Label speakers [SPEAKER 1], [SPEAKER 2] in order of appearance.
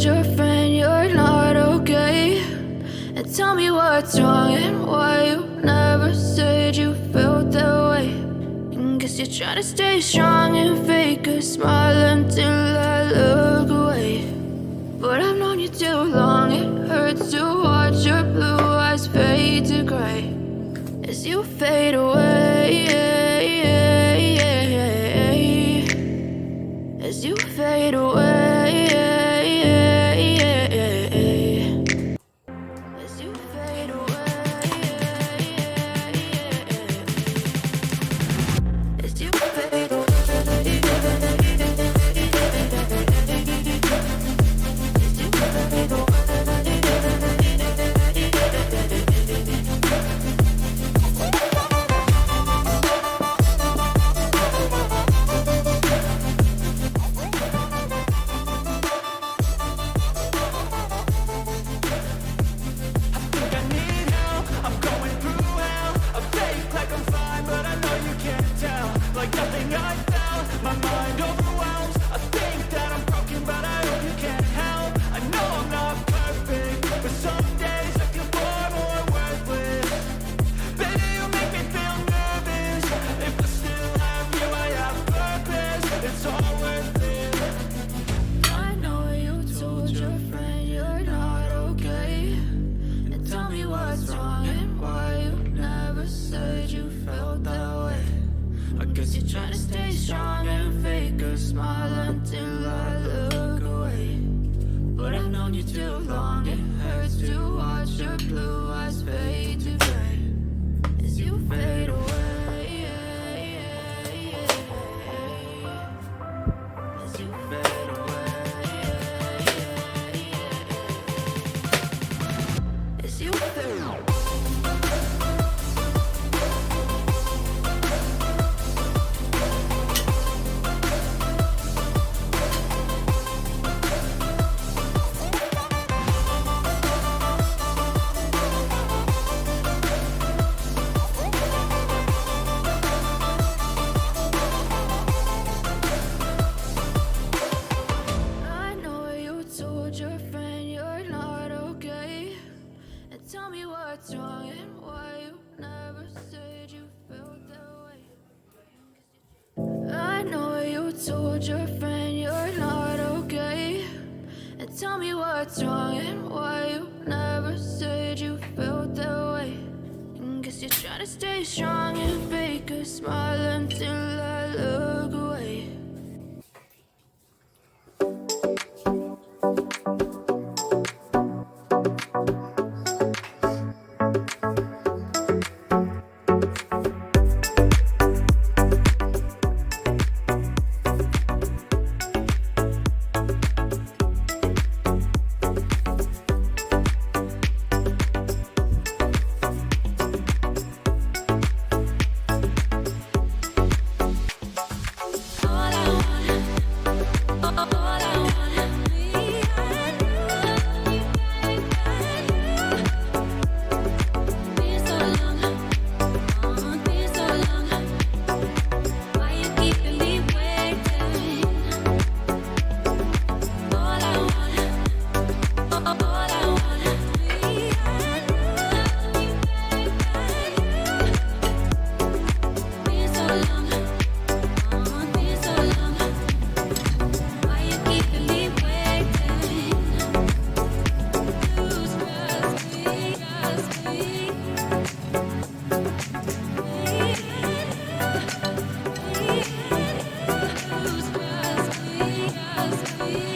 [SPEAKER 1] your friend you're not okay? And tell me what's wrong and why you never said you felt that way. And guess you're trying to stay strong and fake a smile until I look away. But I've known you too long, it hurts to watch your blue eyes fade to gray as you fade away, as you fade away, as you fade away, as you fade away. You're trying to stay strong and fake a smile until I look away. But I've known you too long, it hurts to watch your blue eyes fade to gray as you fade away, as you fade away, as you fade away. Tell me what's wrong and why you never said you felt that way. I know you told your friend you're not okay. And tell me what's wrong and why you never said you felt that way. And guess you're trying to stay strong and fake a smile until I look away. Be